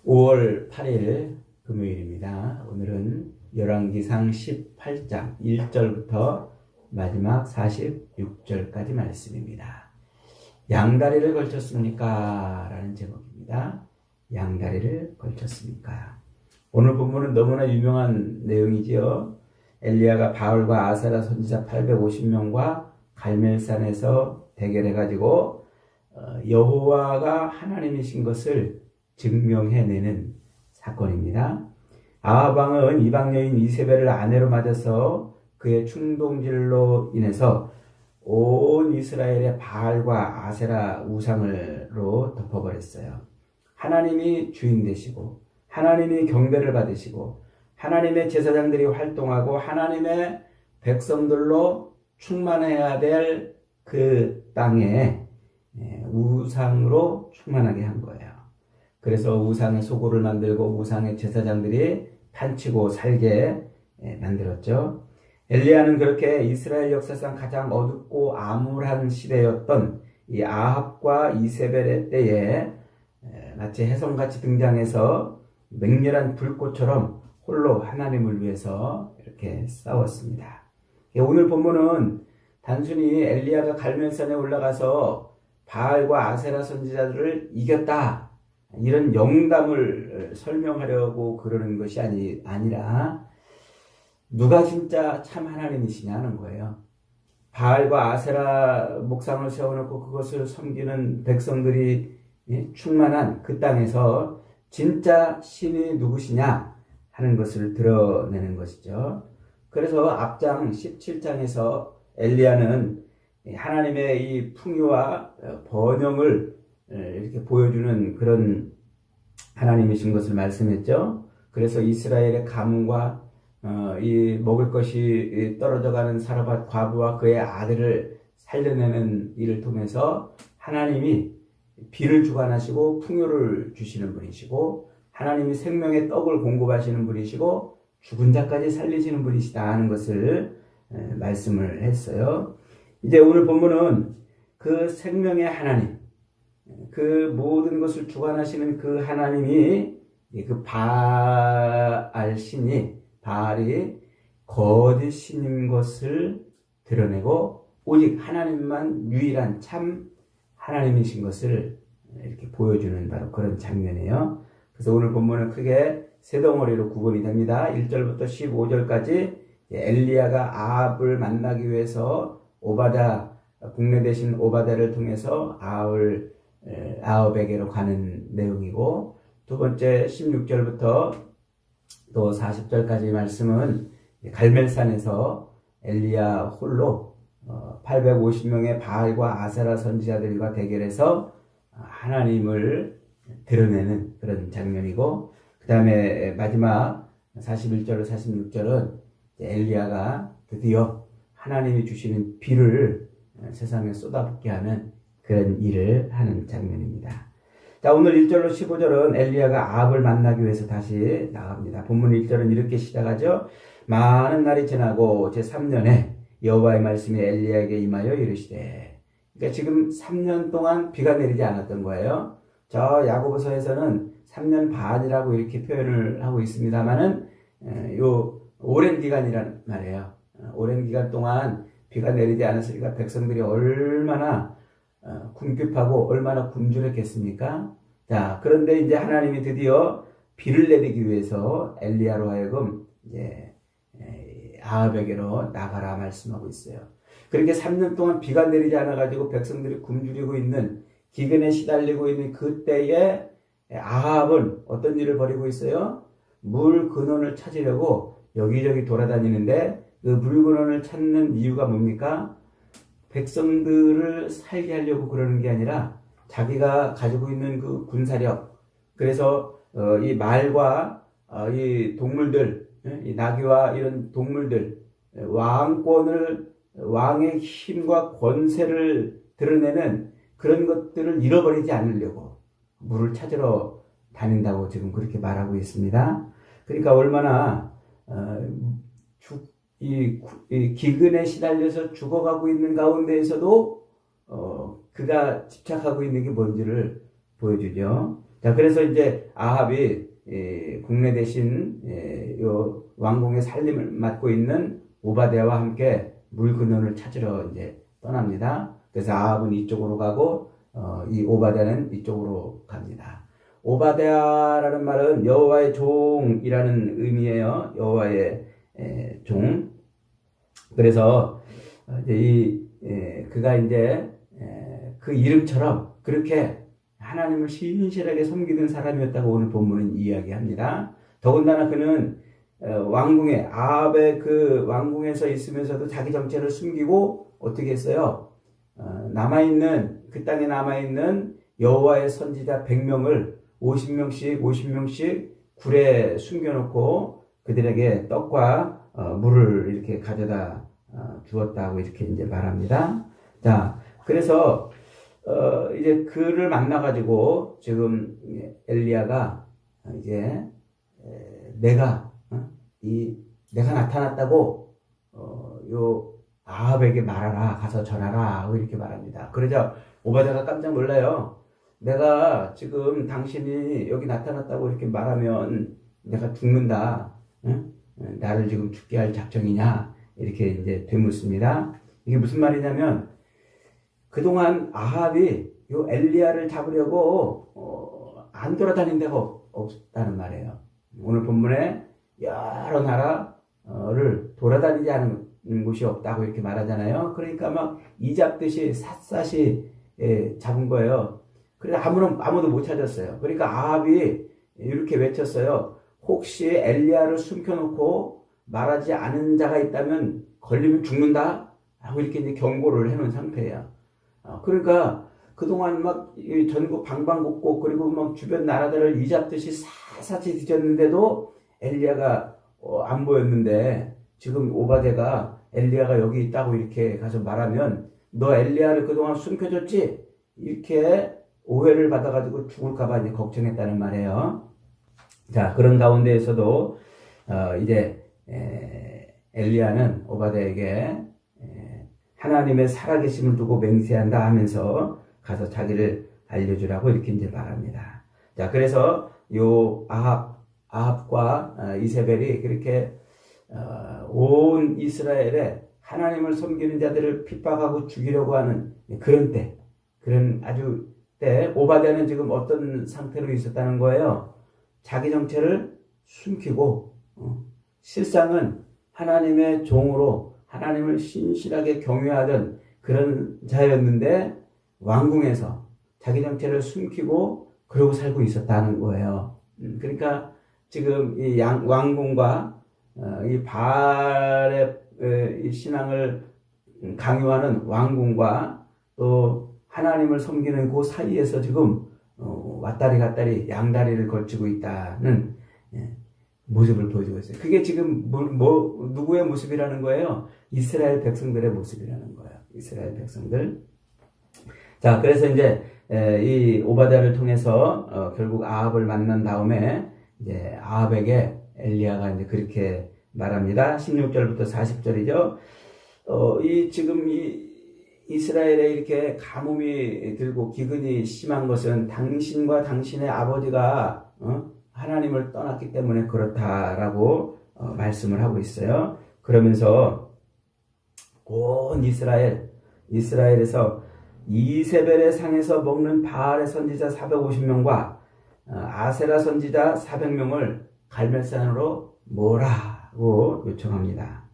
5월 8일 금요일입니다. 오늘은 열왕기상 18장 1절부터 마지막 46절까지 말씀입니다. 양다리를 걸쳤습니까? 라는 제목입니다. 양다리를 걸쳤습니까? 오늘 본문은 너무나 유명한 내용이지요. 엘리야가 바알과 아세라 선지자 850명과 갈멜산에서 대결해가지고 여호와가 하나님이신 것을 증명해내는 사건입니다. 아합 왕은 이방 여인 이세벨을 아내로 맞아서 그의 충동질로 인해서 온 이스라엘의 바알과 아세라 우상으로 덮어버렸어요. 하나님이 주인 되시고 하나님이 경배를 받으시고 하나님의 제사장들이 활동하고 하나님의 백성들로 충만해야 될 그 땅에 우상으로 충만하게 한 거예요. 그래서 우상의 소굴을 만들고 우상의 제사장들이 판치고 살게 만들었죠. 엘리야는 그렇게 이스라엘 역사상 가장 어둡고 암울한 시대였던 이 아합과 이세벨의 때에 마치 혜성같이 등장해서 맹렬한 불꽃처럼 홀로 하나님을 위해서 이렇게 싸웠습니다. 오늘 본문은 단순히 엘리야가 갈멜산에 올라가서 바알과 아세라 선지자들을 이겼다, 이런 영담을 설명하려고 그러는 것이 아니라 누가 진짜 참 하나님이시냐는 거예요. 바알과 아세라 목상을 세워놓고 그것을 섬기는 백성들이 충만한 그 땅에서 진짜 신이 누구시냐 하는 것을 드러내는 것이죠. 그래서 앞장 17장에서 엘리야는 하나님의 이 풍요와 번영을 이렇게 보여주는 그런 하나님이신 것을 말씀했죠. 그래서 이스라엘의 가뭄과 이 먹을 것이 떨어져가는 사르밧 과부와 그의 아들을 살려내는 일을 통해서 하나님이 비를 주관하시고 풍요를 주시는 분이시고 하나님이 생명의 떡을 공급하시는 분이시고 죽은 자까지 살리시는 분이시다 하는 것을 말씀을 했어요. 이제 오늘 본문은 그 생명의 하나님, 그 모든 것을 주관하시는 그 하나님이 그 바알 신이 바알이 거짓 신인 것을 드러내고 오직 하나님만 유일한 참 하나님이신 것을 이렇게 보여주는 바로 그런 장면이에요. 그래서 오늘 본문은 크게 세 덩어리로 구분이 됩니다. 1절부터 15절까지 엘리야가 아합을 만나기 위해서 오바다, 국내 대신 오바다를 통해서 아합에게로 가는 내용이고, 두 번째 16절부터 또 40절까지 말씀은 갈멜산에서 엘리야 홀로 850명의 바알과 아세라 선지자들과 대결해서 하나님을 드러내는 그런 장면이고, 그 다음에 마지막 41절로 46절은 엘리야가 드디어 하나님이 주시는 비를 세상에 쏟아붓게 하는 그런 일을 하는 장면입니다. 자, 오늘 1절로 15절은 엘리야가 아합을 만나기 위해서 다시 나갑니다. 본문 1절은 이렇게 시작하죠. 많은 날이 지나고 제3년에 여호와의 말씀이 엘리야에게 임하여 이르시되, 그러니까 지금 3년 동안 비가 내리지 않았던 거예요. 저 야고보서에서는 3년 반이라고 이렇게 표현을 하고 있습니다만은 요 오랜 기간이란 말이에요. 오랜 기간 동안 비가 내리지 않았으니까 백성들이 얼마나 궁핍하고 얼마나 굶주렸겠습니까? 자, 그런데 이제 하나님이 드디어 비를 내리기 위해서 엘리야로 하여금 이제 아합에게로 나가라 말씀하고 있어요. 그렇게 3년 동안 비가 내리지 않아가지고 백성들이 굶주리고 있는, 기근에 시달리고 있는 그때에 아합은 어떤 일을 벌이고 있어요? 물 근원을 찾으려고 여기저기 돌아다니는데, 그 물 근원을 찾는 이유가 뭡니까? 백성들을 살게 하려고 그러는 게 아니라 자기가 가지고 있는 그 군사력, 그래서 이 말과 이 동물들, 이 나귀와 이런 동물들, 왕의 힘과 권세를 드러내는 그런 것들을 잃어버리지 않으려고 물을 찾으러 다닌다고 지금 그렇게 말하고 있습니다. 그러니까 얼마나 이 기근에 시달려서 죽어가고 있는 가운데에서도 그가 집착하고 있는 게 뭔지를 보여주죠. 자, 그래서 이제 아합이 국내 대신 요 왕궁의 살림을 맡고 있는 오바댜와 함께 물 근원을 찾으러 이제 떠납니다. 그래서 아합은 이쪽으로 가고 이 오바댜는 이쪽으로 갑니다. 오바댜라는 말은 여호와의 종이라는 의미예요. 여호와의 종. 그래서 이제 그가 이제 그 이름처럼 그렇게 하나님을 신실하게 섬기는 사람이었다고 오늘 본문은 이야기합니다. 더군다나 그는 왕궁에 아합의 그 왕궁에서 있으면서도 자기 정체를 숨기고 어떻게 했어요? 남아있는 그 땅에 남아있는 여호와의 선지자 100명을 50명씩 굴에 숨겨놓고 그들에게 떡과 물을 이렇게 가져다 주었다고 이렇게 이제 말합니다. 자, 그래서 이제 그를 만나가지고 지금 엘리야가 이제 내가 나타났다고 요 아합에게 말하라, 가서 전하라 하고 이렇게 말합니다. 그러자 오바댜가 깜짝 놀라요. 내가 지금 당신이 여기 나타났다고 이렇게 말하면 내가 죽는다. 응? 나를 지금 죽게 할 작정이냐? 이렇게 이제 되묻습니다. 이게 무슨 말이냐면 그동안 아합이 요 엘리야를 잡으려고 안 돌아다닌 데가 없다는 말이에요. 오늘 본문에 여러 나라를 돌아다니지 않은 곳이 없다고 이렇게 말하잖아요. 그러니까 막 이잡듯이 샅샅이 잡은 거예요. 그래서 아무도 못 찾았어요. 그러니까 아합이 이렇게 외쳤어요. 혹시 엘리야를 숨겨놓고 말하지 않은 자가 있다면 걸리면 죽는다? 하고 이렇게 이제 경고를 해놓은 상태예요. 그러니까 그동안 막 전국 방방곡곡 그리고 막 주변 나라들을 이잡듯이 샅샅이 뒤졌는데도 엘리야가 안 보였는데 지금 오바댜가 엘리야가 여기 있다고 이렇게 가서 말하면 너 엘리야를 그동안 숨겨줬지? 이렇게 오해를 받아가지고 죽을까봐 이제 걱정했다는 말이에요. 자, 그런 가운데에서도 이제 엘리야는 오바댜에게 하나님의 살아계심을 두고 맹세한다 하면서 가서 자기를 알려주라고 이렇게 이제 말합니다. 자, 그래서 요 아합과 이세벨이 그렇게 온 이스라엘에 하나님을 섬기는 자들을 핍박하고 죽이려고 하는 그런 아주 때 오바댜는 지금 어떤 상태로 있었다는 거예요. 자기 정체를 숨기고 실상은 하나님의 종으로 하나님을 신실하게 경외하던 그런 자였는데 왕궁에서 자기 정체를 숨기고 그러고 살고 있었다는 거예요. 그러니까 지금 이 왕궁과 이 바알의 이 신앙을 강요하는 왕궁과 또 하나님을 섬기는 그 사이에서 지금 왔다리 갔다리 양다리를 걸치고 있다는 모습을 보여주고 있어요. 그게 지금 누구의 모습이라는 거예요? 이스라엘 백성들의 모습이라는 거예요. 이스라엘 백성들. 자, 그래서 이제 이 오바댜를 통해서 결국 아합을 만난 다음에 이제 아합에게 엘리야가 이제 그렇게 말합니다. 16절부터 40절이죠. 지금 이스라엘에 이렇게 가뭄이 들고 기근이 심한 것은 당신과 당신의 아버지가 하나님을 떠났기 때문에 그렇다라고 말씀을 하고 있어요. 그러면서 온 이스라엘에서 이세벨의 상에서 먹는 바알의 선지자 450명과 아세라 선지자 400명을 갈멜산으로 모으라고 요청합니다.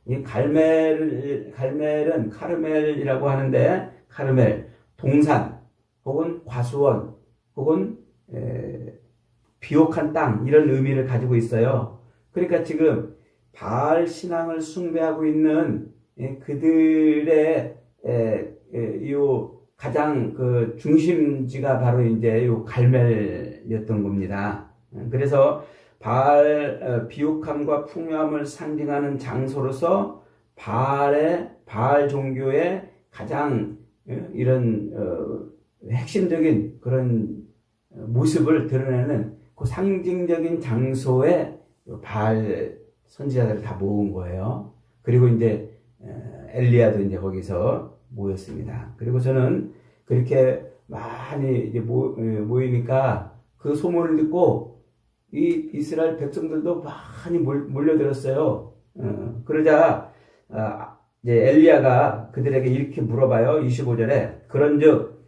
이 갈멜은 카르멜이라고 하는데 카르멜 동산 혹은 과수원 혹은 비옥한 땅 이런 의미를 가지고 있어요. 그러니까 지금 바알 신앙을 숭배하고 있는 그들의 가장 그 중심지가 바로 이제 요 갈멜이었던 겁니다. 그래서 바알 비옥함과 풍요함을 상징하는 장소로서 바알 종교의 가장 이런 핵심적인 그런 모습을 드러내는 그 상징적인 장소에 바알 선지자들을 다 모은 거예요. 그리고 이제 엘리야도 이제 거기서 모였습니다. 그리고 저는 그렇게 많이 이제 모이니까 그 소문을 듣고 이 이스라엘 백성들도 많이 몰려들었어요. 그러자 이제 엘리야가 그들에게 이렇게 물어봐요. 25절에 그런즉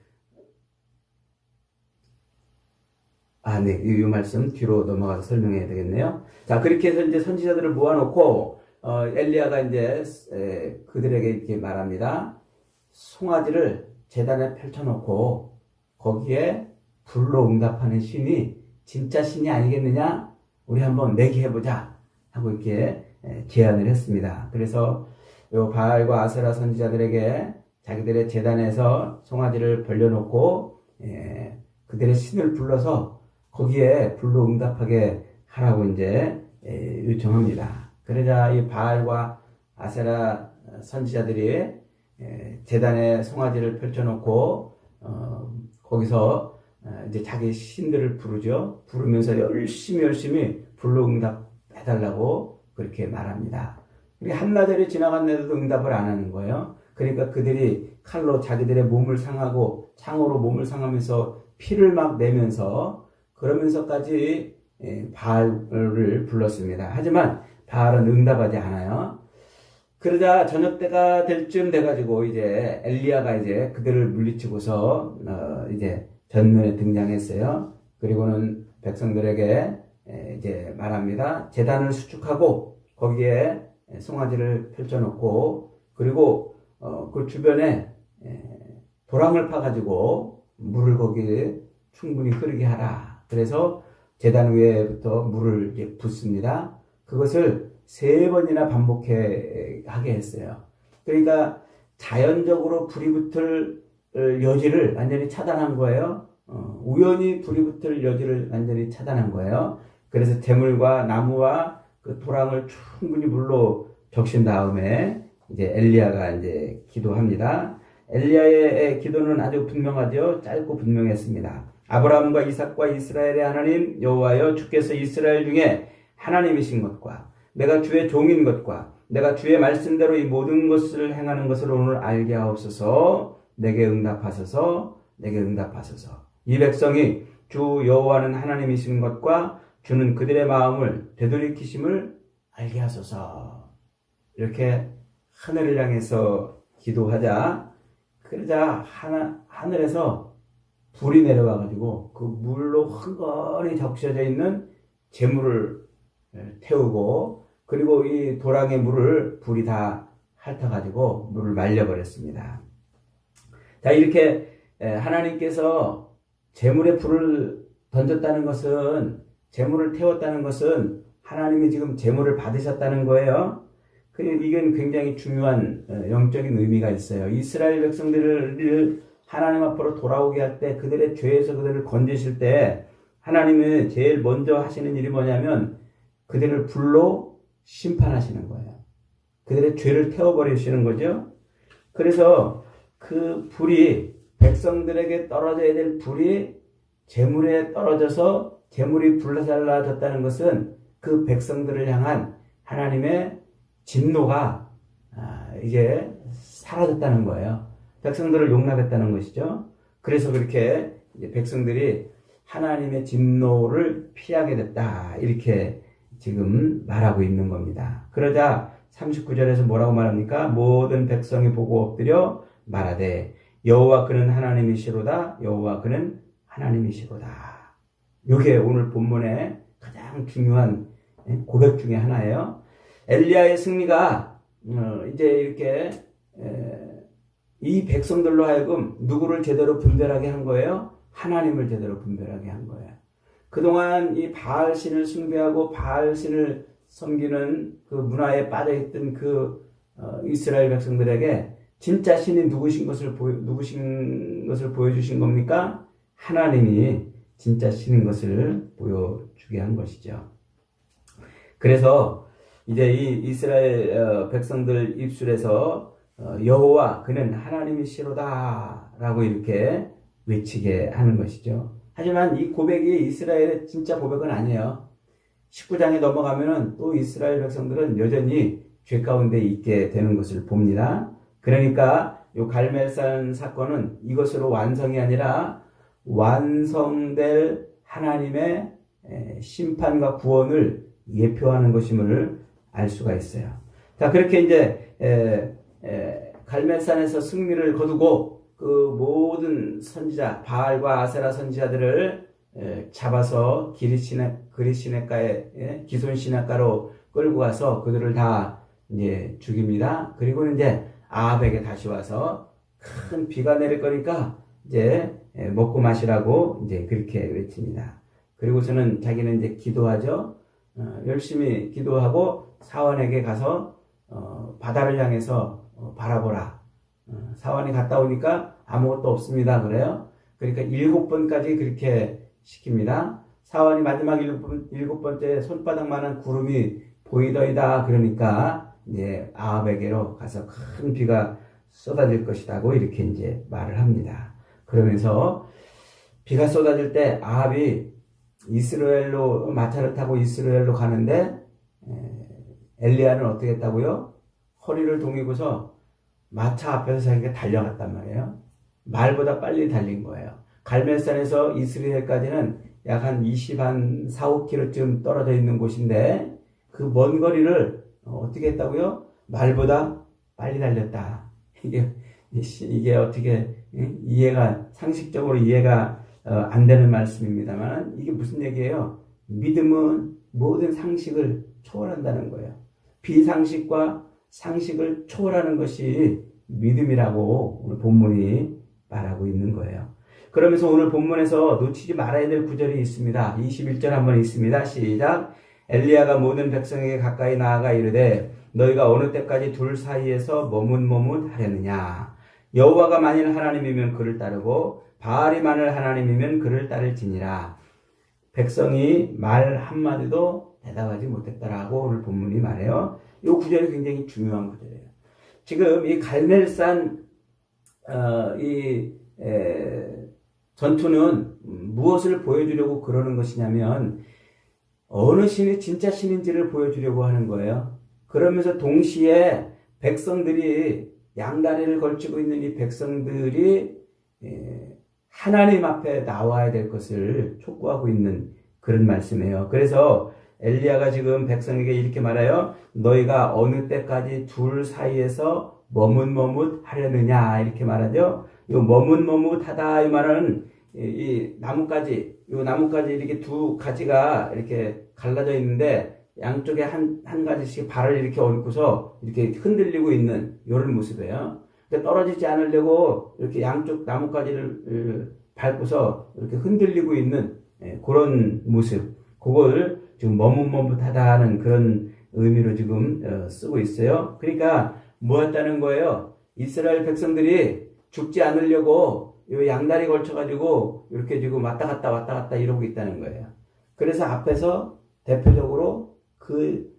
네, 이 말씀 뒤로 넘어가서 설명해야 되겠네요. 자, 그렇게 해서 이제 선지자들을 모아놓고 엘리야가 이제 그들에게 이렇게 말합니다. 송아지를 제단에 펼쳐놓고 거기에 불로 응답하는 신이 진짜 신이 아니겠느냐? 우리 한번 내기해보자 하고 이렇게 제안을 했습니다. 그래서 요 바알과 아세라 선지자들에게 자기들의 제단에서 송아지를 벌려놓고 그들의 신을 불러서 거기에 불로 응답하게 하라고 이제 요청합니다. 그러자 이 바알과 아세라 선지자들이 제단에 송아지를 펼쳐놓고 거기서 이제 자기 신들을 부르죠. 부르면서 열심히 불로 응답해달라고 그렇게 말합니다. 한나절이 지나갔는데도 응답을 안 하는 거예요. 그러니까 그들이 칼로 자기들의 몸을 상하고 창으로 몸을 상하면서 피를 막 내면서 그러면서까지 바알을 불렀습니다. 하지만 바알은 응답하지 않아요. 그러자 저녁 때가 될 쯤 돼가지고 이제 엘리야가 이제 그들을 물리치고서 이제 전면에 등장했어요. 그리고는 백성들에게 이제 말합니다. 제단을 수축하고 거기에 송아지를 펼쳐놓고 그리고 그 주변에 도랑을 파가지고 물을 거기에 충분히 흐르게 하라. 그래서 제단 위에부터 물을 이제 붓습니다. 그것을 3번이나 반복하게 했어요. 그러니까 자연적으로 불이 붙을 여지를 완전히 차단한 거예요. 우연히 불이 붙을 여지를 완전히 차단한 거예요. 그래서 재물과 나무와 그 도랑을 충분히 물로 적신 다음에 이제 엘리야가 이제 기도합니다. 엘리야의 기도는 아주 분명하죠. 짧고 분명했습니다. 아브라함과 이삭과 이스라엘의 하나님 여호와여, 주께서 이스라엘 중에 하나님이신 것과 내가 주의 종인 것과 내가 주의 말씀대로 이 모든 것을 행하는 것을 오늘 알게 하옵소서. 내게 응답하소서. 이 백성이 주 여호와는 하나님이신 것과 주는 그들의 마음을 되돌이키심을 알게 하소서. 이렇게 하늘을 향해서 기도하자. 그러자 하늘에서 불이 내려와가지고 그 물로 흥건히 적셔져 있는 재물을 태우고 그리고 이 도랑의 물을 불이 다 핥아가지고 물을 말려버렸습니다. 자, 이렇게 하나님께서 재물에 불을 던졌다는 것은, 재물을 태웠다는 것은 하나님이 지금 재물을 받으셨다는 거예요. 이건 굉장히 중요한 영적인 의미가 있어요. 이스라엘 백성들을 하나님 앞으로 돌아오게 할 때 그들의 죄에서 그들을 건지실 때 하나님은 제일 먼저 하시는 일이 뭐냐면 그들을 불로 심판하시는 거예요. 그들의 죄를 태워버리시는 거죠. 그래서 그 불이, 백성들에게 떨어져야 될 불이 재물에 떨어져서 재물이 불살라졌다는 것은 그 백성들을 향한 하나님의 진노가 이제 사라졌다는 거예요. 백성들을 용납했다는 것이죠. 그래서 그렇게 이제 백성들이 하나님의 진노를 피하게 됐다. 이렇게 지금 말하고 있는 겁니다. 그러자 39절에서 뭐라고 말합니까? 모든 백성이 보고 엎드려 말하되 여호와 그는 하나님이시로다. 여호와 그는 하나님이시로다. 이게 오늘 본문의 가장 중요한 고백 중에 하나예요. 엘리야의 승리가 이제 이렇게 이 백성들로 하여금 누구를 제대로 분별하게 한 거예요? 하나님을 제대로 분별하게 한 거예요. 그동안 이 바알신을 숭배하고 바알신을 섬기는 그 문화에 빠져있던 그 이스라엘 백성들에게 진짜 신이 누구신 것을 보여주신 겁니까? 하나님이 진짜 신인 것을 보여주게 한 것이죠. 그래서 이제 이 이스라엘 백성들 입술에서 여호와 그는 하나님이시로다 라고 이렇게 외치게 하는 것이죠. 하지만 이 고백이 이스라엘의 진짜 고백은 아니에요. 19장에 넘어가면은 또 이스라엘 백성들은 여전히 죄 가운데 있게 되는 것을 봅니다. 그러니까 이 갈멜산 사건은 이것으로 완성이 아니라 완성될 하나님의 심판과 구원을 예표하는 것임을 알 수가 있어요. 자, 그렇게 이제 갈멜산에서 승리를 거두고 그 모든 선지자 바알과 아세라 선지자들을 잡아서 그릿시냇가에 기손 시냇가로 끌고 가서 그들을 다 이제 죽입니다. 그리고 이제 아합에게 다시 와서 큰 비가 내릴 거니까 이제 먹고 마시라고 이제 그렇게 외칩니다. 그리고서는 자기는 이제 기도하죠. 열심히 기도하고 사원에게 가서 바다를 향해서 바라보라. 사원이 갔다 오니까 아무것도 없습니다. 그래요. 그러니까 7번까지 그렇게 시킵니다. 사원이 마지막 7번째 손바닥만한 구름이 보이더이다. 그러니까 이제 아합에게로 가서 큰 비가 쏟아질 것이라고 이렇게 이제 말을 합니다. 그러면서 비가 쏟아질 때 아합이 이스라엘로 마차를 타고 이스라엘로 가는데 엘리야는 어떻게 했다고요? 허리를 동이고서 마차 앞에서 자기가 달려갔단 말이에요. 말보다 빨리 달린 거예요. 갈멜산에서 이스라엘까지는 약 한 4, 5km쯤 떨어져 있는 곳인데 그 먼 거리를 어떻게 했다고요? 말보다 빨리 달렸다. 이게 어떻게 상식적으로 이해가 안 되는 말씀입니다만 이게 무슨 얘기예요? 믿음은 모든 상식을 초월한다는 거예요. 비상식과 상식을 초월하는 것이 믿음이라고 오늘 본문이 말하고 있는 거예요. 그러면서 오늘 본문에서 놓치지 말아야 될 구절이 있습니다. 21절 한번 있습니다. 시작. 엘리야가 모든 백성에게 가까이 나아가 이르되 너희가 어느 때까지 둘 사이에서 머뭇머뭇하려느냐. 여호와가 만일 하나님이면 그를 따르고 바알이 만일 하나님이면 그를 따를지니라. 백성이 말 한마디도 대답하지 못했다라고 오늘 본문이 말해요. 이 구절이 굉장히 중요한 구절이에요. 지금 이 갈멜산 전투는 무엇을 보여주려고 그러는 것이냐면 어느 신이 진짜 신인지를 보여주려고 하는 거예요. 그러면서 동시에 백성들이 양다리를 걸치고 있는 이 백성들이 하나님 앞에 나와야 될 것을 촉구하고 있는 그런 말씀이에요. 그래서 엘리야가 지금 백성에게 이렇게 말해요. 너희가 어느 때까지 둘 사이에서 머뭇머뭇하려느냐 이렇게 말하죠. 이 머뭇머뭇하다 이 말은 이 나뭇가지 이렇게 두 가지가 이렇게 갈라져 있는데 양쪽에 한 가지씩 발을 이렇게 얹고서 이렇게 흔들리고 있는 이런 모습이에요. 떨어지지 않으려고 이렇게 양쪽 나뭇가지를 밟고서 이렇게 흔들리고 있는 그런 모습. 그걸 지금 머뭇머뭇하다는 그런 의미로 지금 쓰고 있어요. 그러니까 뭐였다는 거예요? 이스라엘 백성들이 죽지 않으려고 이 양다리 걸쳐가지고 이렇게 지금 왔다 갔다 이러고 있다는 거예요. 그래서 앞에서 대표적으로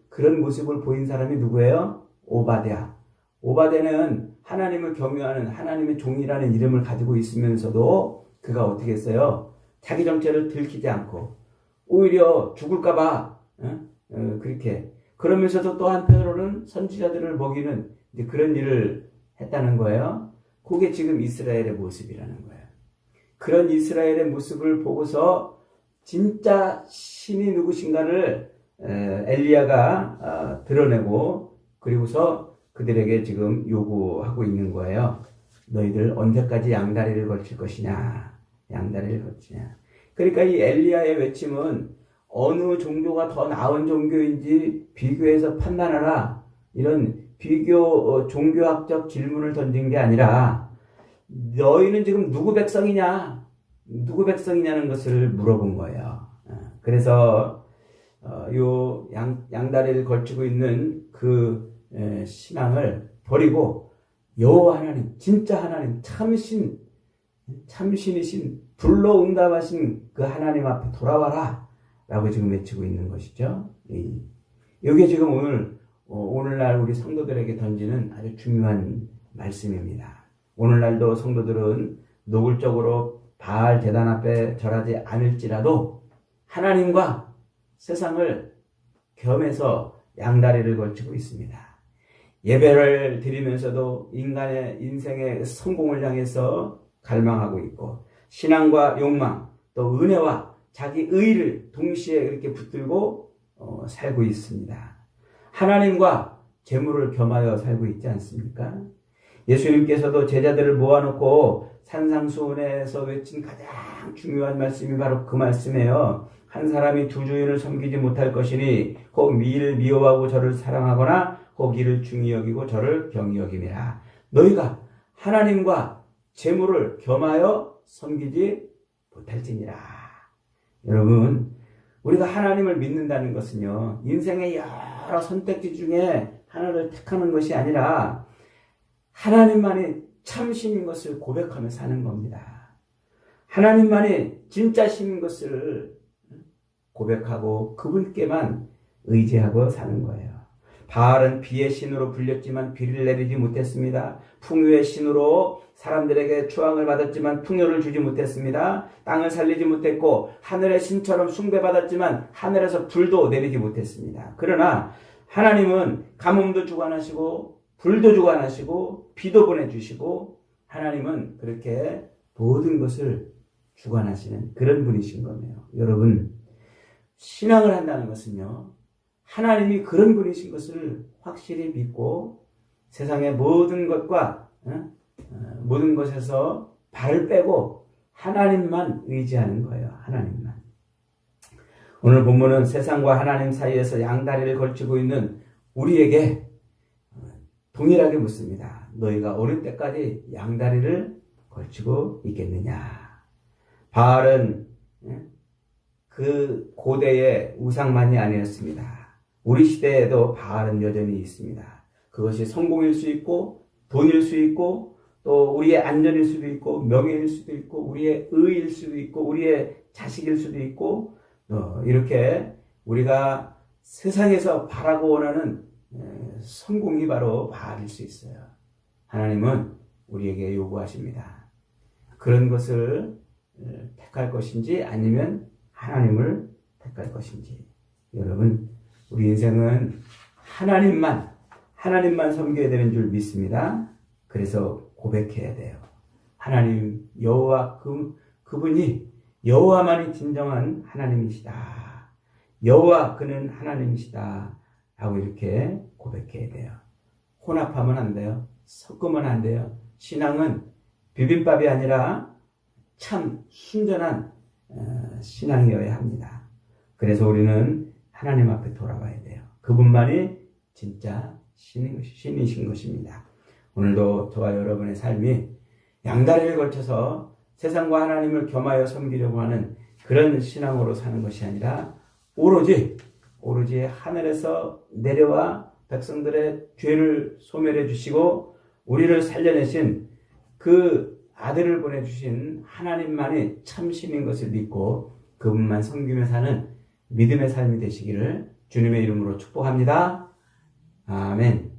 그런 모습을 보인 사람이 누구예요? 오바댜. 오바댜는 하나님을 경유하는 하나님의 종이라는 이름을 가지고 있으면서도 그가 어떻게 했어요? 자기 정체를 들키지 않고 오히려 죽을까봐 그렇게 그러면서도 또 한편으로는 선지자들을 먹이는 이제 그런 일을 했다는 거예요. 그게 지금 이스라엘의 모습이라는 거예요. 그런 이스라엘의 모습을 보고서 진짜 신이 누구신가를 엘리야가 드러내고 그리고서 그들에게 지금 요구하고 있는 거예요. 너희들 언제까지 양다리를 걸칠 것이냐. 양다리를 걸치냐. 그러니까 이 엘리야의 외침은 어느 종교가 더 나은 종교인지 비교해서 판단하라. 이런 종교학적 질문을 던진 게 아니라 너희는 지금 누구 백성이냐? 누구 백성이냐는 것을 물어본 거예요. 그래서 요 양다리를 걸치고 있는 그 신앙을 버리고 여호와 하나님, 진짜 하나님, 참신이신 불로 응답하신 그 하나님 앞에 돌아와라 라고 지금 외치고 있는 것이죠. 이게 지금 오늘날 우리 성도들에게 던지는 아주 중요한 말씀입니다. 오늘날도 성도들은 노골적으로 바알 제단 앞에 절하지 않을지라도 하나님과 세상을 겸해서 양다리를 걸치고 있습니다. 예배를 드리면서도 인간의 인생의 성공을 향해서 갈망하고 있고 신앙과 욕망 또 은혜와 자기 의를 동시에 이렇게 붙들고 살고 있습니다. 하나님과 재물을 겸하여 살고 있지 않습니까? 예수님께서도 제자들을 모아놓고 산상수훈에서 외친 가장 중요한 말씀이 바로 그 말씀이에요. 한 사람이 두 주인을 섬기지 못할 것이니 혹 이를 미워하고 저를 사랑하거나 혹 이를 중히 여기고 저를 경히 여김이라. 너희가 하나님과 재물을 겸하여 섬기지 못할지니라. 여러분, 우리가 하나님을 믿는다는 것은요, 인생의 여러 선택지 중에 하나를 택하는 것이 아니라 하나님만이 참신인 것을 고백하며 사는 겁니다. 하나님만이 진짜 신인 것을 고백하고 그분께만 의지하고 사는 거예요. 바알은 비의 신으로 불렸지만 비를 내리지 못했습니다. 풍요의 신으로 사람들에게 추앙을 받았지만 풍요를 주지 못했습니다. 땅을 살리지 못했고 하늘의 신처럼 숭배받았지만 하늘에서 불도 내리지 못했습니다. 그러나 하나님은 가뭄도 주관하시고 불도 주관하시고 비도 보내주시고 하나님은 그렇게 모든 것을 주관하시는 그런 분이신 거네요. 여러분, 신앙을 한다는 것은요, 하나님이 그런 분이신 것을 확실히 믿고 세상의 모든 것과 모든 것에서 발을 빼고 하나님만 의지하는 거예요. 하나님만. 오늘 본문은 세상과 하나님 사이에서 양다리를 걸치고 있는 우리에게 동일하게 묻습니다. 너희가 어느 때까지 양다리를 걸치고 있겠느냐. 바알은 그 고대의 우상만이 아니었습니다. 우리 시대에도 바알은 여전히 있습니다. 그것이 성공일 수 있고 돈일 수 있고 또 우리의 안전일 수도 있고 명예일 수도 있고 우리의 의일 수도 있고 우리의 자식일 수도 있고 이렇게 우리가 세상에서 바라고 원하는 성공이 바로 바알일 수 있어요. 하나님은 우리에게 요구하십니다. 그런 것을 택할 것인지 아니면 하나님을 택할 것인지. 여러분, 우리 인생은 하나님만 섬겨야 되는 줄 믿습니다. 그래서 고백해야 돼요. 하나님 여호와 그분이 여호와만이 진정한 하나님이시다. 여호와 그는 하나님이시다. 라고 이렇게 고백해야 돼요. 혼합하면 안 돼요. 섞으면 안 돼요. 신앙은 비빔밥이 아니라 참 순전한 신앙이어야 합니다. 그래서 우리는 하나님 앞에 돌아와야 돼요. 그분만이 진짜 신이신 것입니다. 오늘도 저와 여러분의 삶이 양다리를 걸쳐서 세상과 하나님을 겸하여 섬기려고 하는 그런 신앙으로 사는 것이 아니라 오로지 하늘에서 내려와 백성들의 죄를 소멸해 주시고 우리를 살려내신 그 아들을 보내주신 하나님만이 참신인 것을 믿고 그분만 섬기며 사는 믿음의 삶이 되시기를 주님의 이름으로 축복합니다. 아멘.